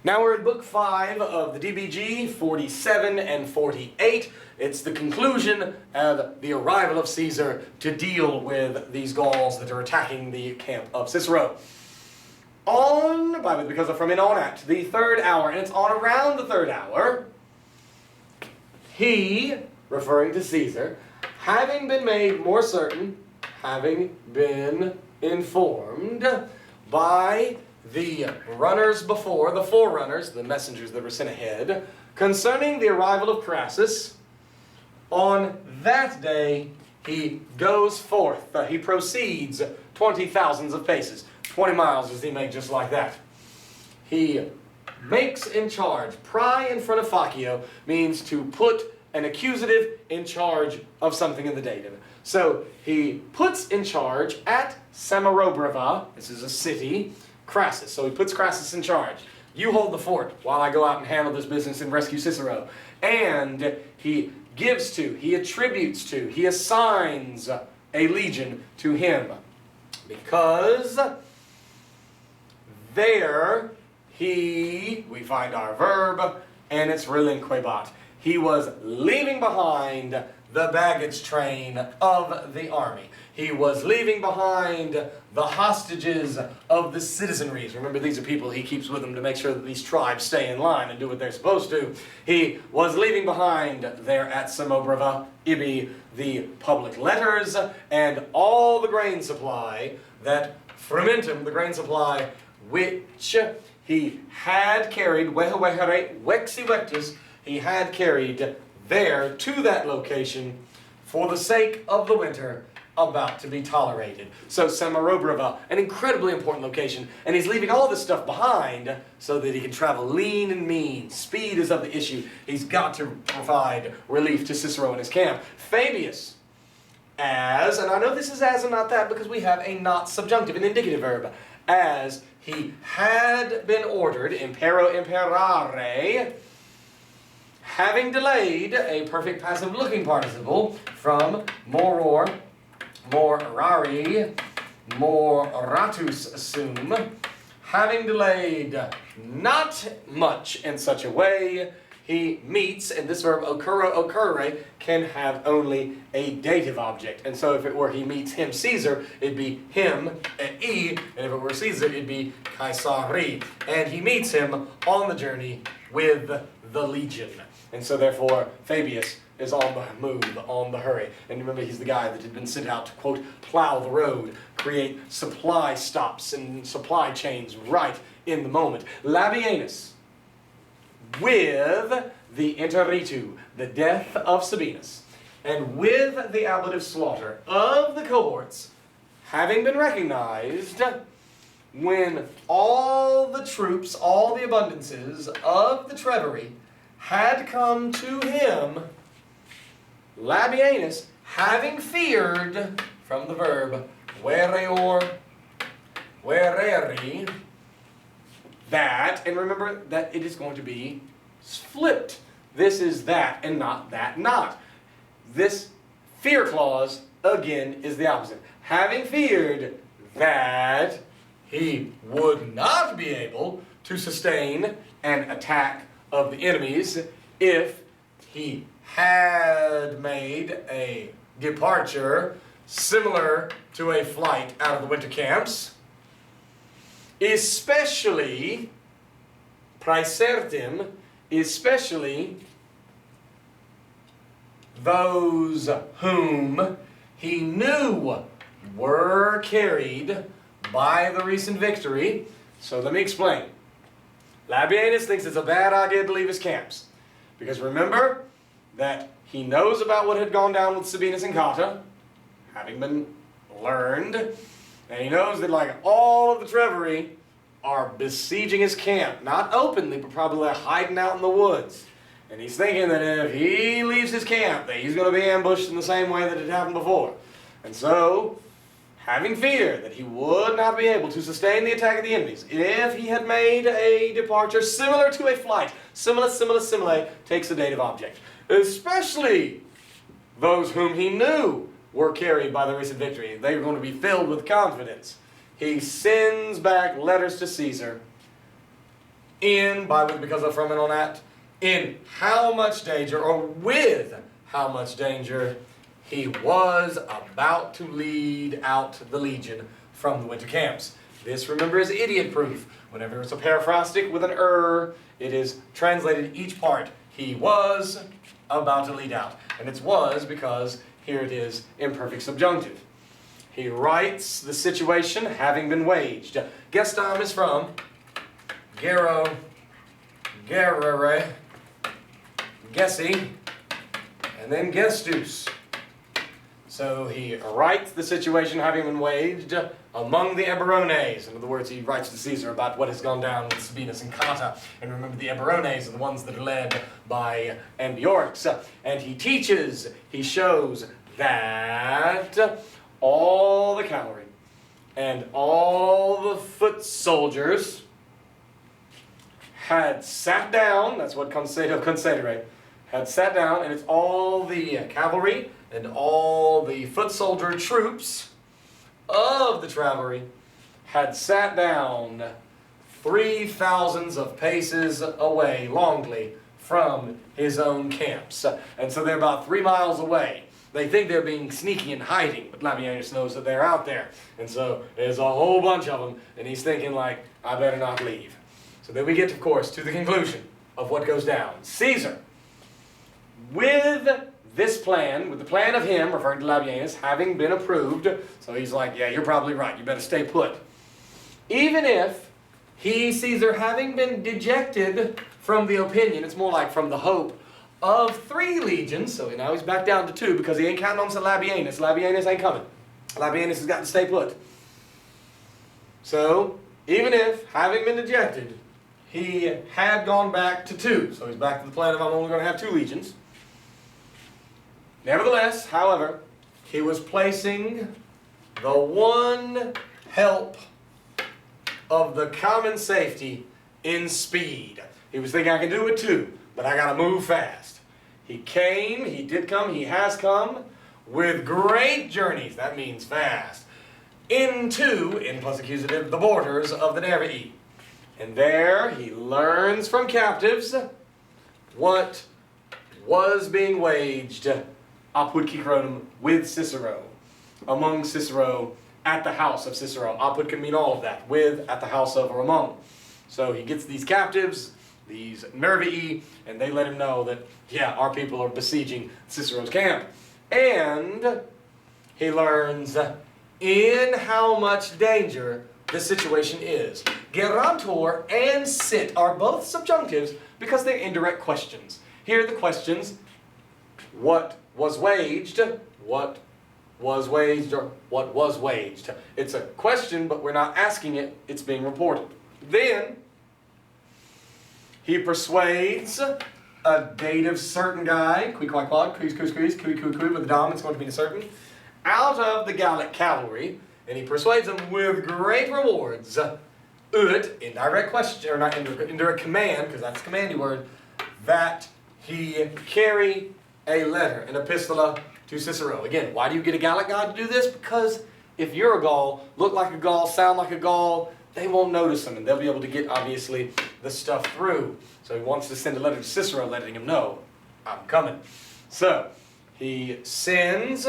Now we're in Book 5 of the DBG, 47 and 48. It's the conclusion of the arrival of Caesar to deal with these Gauls that are attacking the camp of Cicero. Because from in on at the third hour, and it's on around the third hour, he, referring to Caesar, having been made more certain, having been informed by the runners before, the forerunners, the messengers that were sent ahead, concerning the arrival of Crassus, on that day he goes forth, he proceeds 20,000 of paces. 20 miles does he make just like that. He makes in charge. Pry in front of facio means to put an accusative in charge of something in the dative. So he puts in charge at Samarobrava, this is a city, Crassus. So he puts Crassus in charge. You hold the fort while I go out and handle this business and rescue Cicero. And he gives to, he attributes to, he assigns a legion to him. Because there we find our verb, and it's relinquebat. He was leaving behind the baggage train of the army. He was leaving behind the hostages of the citizenries. Remember, these are people he keeps with him to make sure that these tribes stay in line and do what they're supposed to. He was leaving behind there at Samobrava, Ibi, the public letters and all the grain supply that Frumentum, the grain supply, which he had carried, he had carried there to that location for the sake of the winter about to be tolerated. So Samarobrava, an incredibly important location, and he's leaving all this stuff behind so that he can travel lean and mean. Speed is of the issue. He's got to provide relief to Cicero in his camp. Fabius, as, and I know this is as and not that because we have a not subjunctive, an indicative verb, as he had been ordered, impero imperare, having delayed, a perfect passive looking participle, from moror, morari, moratus sum, having delayed not much in such a way, he meets, and this verb occurre can have only a dative object. And so if it were he meets him, Caesar, it'd be him, and if it were Caesar, it'd be Caesari. And he meets him on the journey with the legion. And so therefore, Fabius is on the move, on the hurry. And remember, he's the guy that had been sent out to, quote, plow the road, create supply stops and supply chains right in the moment. Labienus, with the interritu, the death of Sabinus, and with the ablative slaughter of the cohorts, having been recognized, when all the troops, all the abundances of the Treveri had come to him, Labienus, having feared, from the verb, vereor, vereri, that, and remember that it is going to be flipped. This is that, and not that not. This fear clause, again, is the opposite. Having feared that he would not be able to sustain an attack of the enemies if he had made a departure similar to a flight out of the winter camps, especially praesertim, especially those whom he knew were carried by the recent victory. So let me explain. Labienus thinks it's a bad idea to leave his camps. Because remember that he knows about what had gone down with Sabinus and Cotta, having been learned, and he knows that like all of the Treveri are besieging his camp, not openly, but probably hiding out in the woods. And he's thinking that if he leaves his camp, that he's going to be ambushed in the same way that it happened before. And so, having fear that he would not be able to sustain the attack of the enemies, if he had made a departure similar to a flight, simile, takes the dative object, especially those whom he knew were carried by the recent victory. They were going to be filled with confidence. He sends back letters to Caesar in, by, with, because of, from, and on at, in how much danger, or with how much danger he was about to lead out the legion from the winter camps. This, remember, is idiot proof. Whenever it's a paraphrastic with an it is translated each part. He was about to lead out. And it's was because here it is imperfect subjunctive. He writes the situation having been waged. Gestam is from Gero, Gerere, Gessi, and then Gestus. So he writes the situation having been waged among the Eburones. In other words, he writes to Caesar about what has gone down with Sabinus and Cotta. And remember, the Eburones are the ones that are led by Ambiorix. And he teaches, he shows that all the cavalry and all the foot soldiers had sat down, that's what considerate, had sat down, and it's all the cavalry and all the foot soldier troops of the cavalry had sat down 3,000 of paces away, longly, from his own camps. And so they're about 3 miles away. They think they're being sneaky and hiding, but Labienus knows that they're out there. And so there's a whole bunch of them, and he's thinking like, I better not leave. So then we get, of course, to the conclusion of what goes down. Caesar, with this plan, with the plan of him, referring to Labienus, having been approved, so he's like, yeah, you're probably right, you better stay put. Even if he, Caesar, having been dejected from the opinion, it's more like from the hope, of 3 legions, so now he's back down to 2 because he ain't counting on Labienus. Labienus ain't coming. Labienus has got to stay put. So, even if, having been dejected, he had gone back to 2, so he's back to the plan of I'm only going to have 2 legions. Nevertheless, however, he was placing the one help of the common safety in speed. He was thinking, I can do it too, but I got to move fast. He came, he did come, he has come with great journeys, that means fast, into, in plus accusative, the borders of the Nervii. And there he learns from captives what was being waged apud Cicrodum with Cicero, among Cicero, at the house of Cicero. Apud can mean all of that, with, at the house of, or among. So he gets these captives, these Nervii, and they let him know that, yeah, our people are besieging Cicero's camp. And he learns in how much danger the situation is. Gerantor and sit are both subjunctives because they're indirect questions. Here are the questions: what was waged, what was waged, or what was waged. It's a question, but we're not asking it, it's being reported. Then he persuades a dative certain guy, qui quod quod, quis quis quis, qui qui qui, with the dom, it's going to be a certain, out of the Gallic cavalry, and he persuades them with great rewards, indirect question, or not indirect command, because that's the commandy word, that he carry a letter, an epistola to Cicero. Again, why do you get a Gallic guy to do this? Because if you're a Gaul, look like a Gaul, sound like a Gaul, they won't notice them, and they'll be able to get, obviously, the stuff through. So he wants to send a letter to Cicero letting him know, I'm coming. So he sends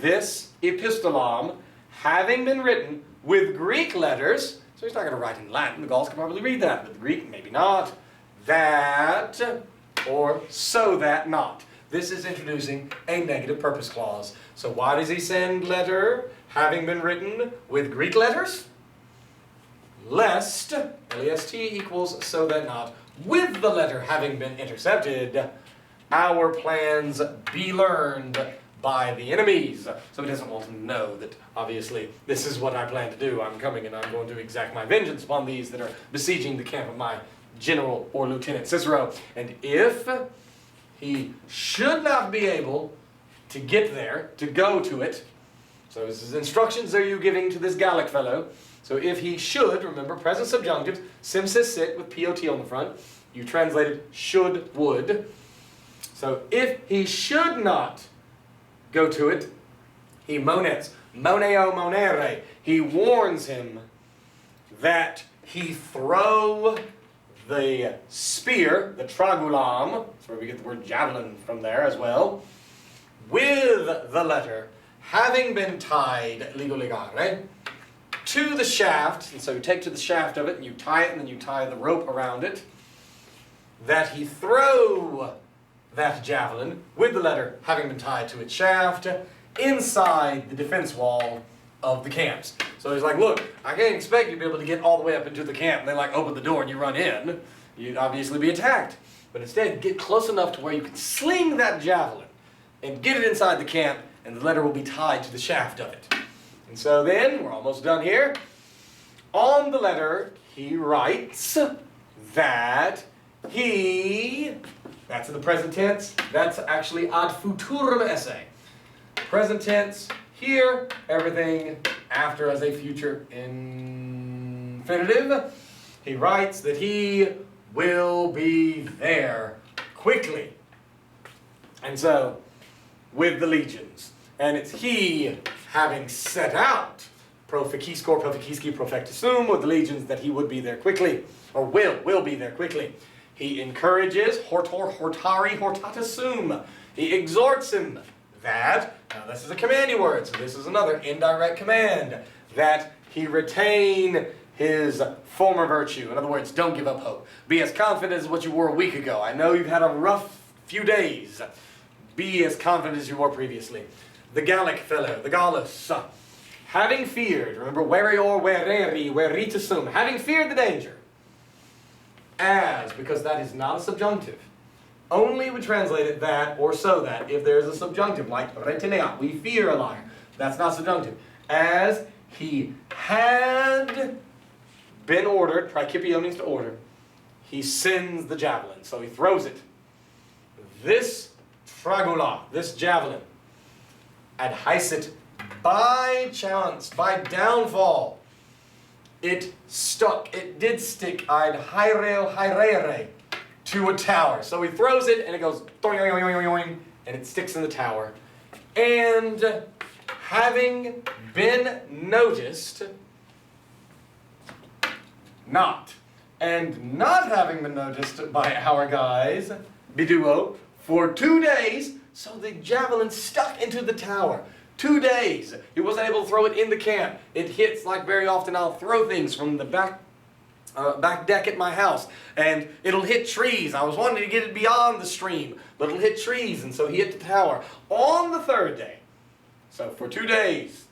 this epistolam, having been written with Greek letters. So he's not going to write in Latin. The Gauls can probably read that, but Greek, maybe not. That, or so that not. This is introducing a negative purpose clause. So why does he send letter, having been written with Greek letters? Lest, L-E-S-T equals so that not, with the letter having been intercepted, our plans be learned by the enemies. So he doesn't want them to know that, obviously, this is what I plan to do. I'm coming and I'm going to exact my vengeance upon these that are besieging the camp of my general or lieutenant Cicero. And if he should not be able to get there, to go to it, so this is instructions are you giving to this Gallic fellow. So if he should, remember, present subjunctives, sim sis sit with POT on the front. You translated should, would. So if he should not go to it, he monets, moneo monere. He warns him that he throw the spear, the tragulam, that's where we get the word javelin from there as well, with the letter having been tied, ligo legare, to the shaft, and so you take to the shaft of it and you tie it and then you tie the rope around it, that he throw that javelin with the letter having been tied to its shaft inside the defense wall of the camps. So he's like, look, I can't expect you to be able to get all the way up into the camp and then like open the door and you run in. You'd obviously be attacked. But instead, get close enough to where you can sling that javelin and get it inside the camp and the letter will be tied to the shaft of it. And so then, we're almost done here. On the letter, he writes that he, that's in the present tense, that's actually ad futurum esse. Present tense, here, everything after as a future infinitive. He writes that he will be there quickly. And so, with the legions, and it's he having set out proficiscor, proficisci, profectisum, with the legions that he would be there quickly, or will be there quickly. He encourages hortor, hortari, hortatisum. He exhorts him that, now this is a commanding word, so this is another indirect command, that he retain his former virtue. In other words, don't give up hope. Be as confident as what you were a week ago. I know you've had a rough few days. Be as confident as you were previously. The Gallic fellow, the Gallus, having feared, remember, verior, vereri, veritisum, having feared the danger, as, because that is not a subjunctive. Only would translate it that or so that if there is a subjunctive, like retinea, we fear a liar. That's not subjunctive. As he had been ordered, praecipio means to order, he sends the javelin, so he throws it. This tragula, this javelin, adhicit, by chance, by downfall, it stuck, it did stick, I'd hyrere, to a tower. So he throws it and it goes doing, doing, doing, doing, and it sticks in the tower. And having been noticed, not having been noticed by our guys, biduo, for 2 days, so the javelin stuck into the tower. 2 days. He wasn't able to throw it in the camp. It hits, like very often I'll throw things from the back deck at my house, and it'll hit trees. I was wanting to get it beyond the stream, but it'll hit trees, and so he hit the tower. On the 3rd day, so for 2 days,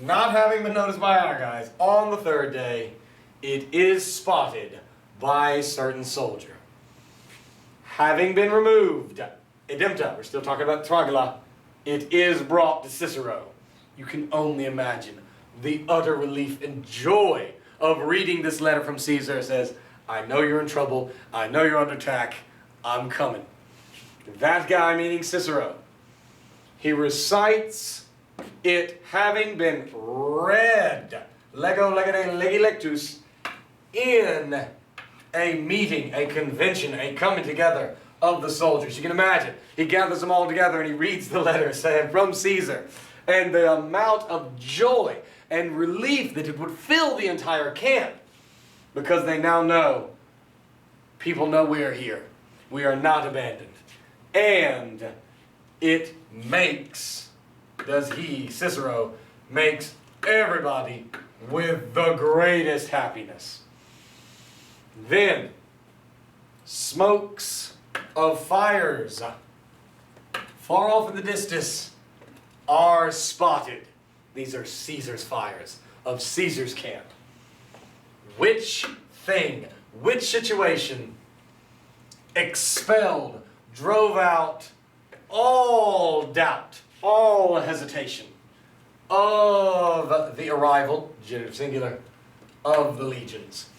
not having been noticed by our guys, on the 3rd day, it is spotted by a certain soldier. Having been removed, edempta, we're still talking about tragula, it is brought to Cicero. You can only imagine the utter relief and joy of reading this letter from Caesar. It says, I know you're in trouble, I know you're under attack, I'm coming. That guy, meaning Cicero, he recites it having been read, lego legere legi lectus, in a meeting, a convention, a coming together of the soldiers. You can imagine, he gathers them all together and he reads the letter saying from Caesar, and the amount of joy and relief that it would fill the entire camp, because they now know, people know we are here. We are not abandoned. And it makes, Cicero, makes everybody with the greatest happiness. Then, smokes of fires far off in the distance are spotted. These are Caesar's fires of Caesar's camp. Which thing, which situation expelled, drove out all doubt, all hesitation of the arrival, genitive singular, of the legions.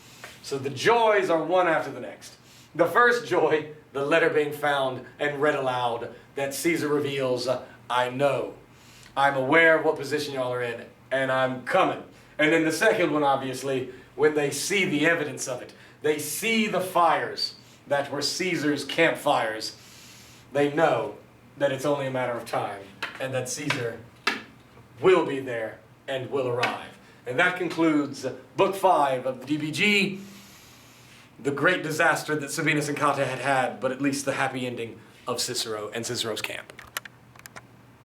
So the joys are one after the next. The first joy, the letter being found and read aloud, that Caesar reveals, I know. I'm aware of what position y'all are in, and I'm coming. And then the second one, obviously, when they see the evidence of it, they see the fires that were Caesar's campfires, they know that it's only a matter of time, and that Caesar will be there and will arrive. And that concludes Book 5 of the DBG. the great disaster that Sabinus and Cotta had, but at least the happy ending of Cicero and Cicero's camp.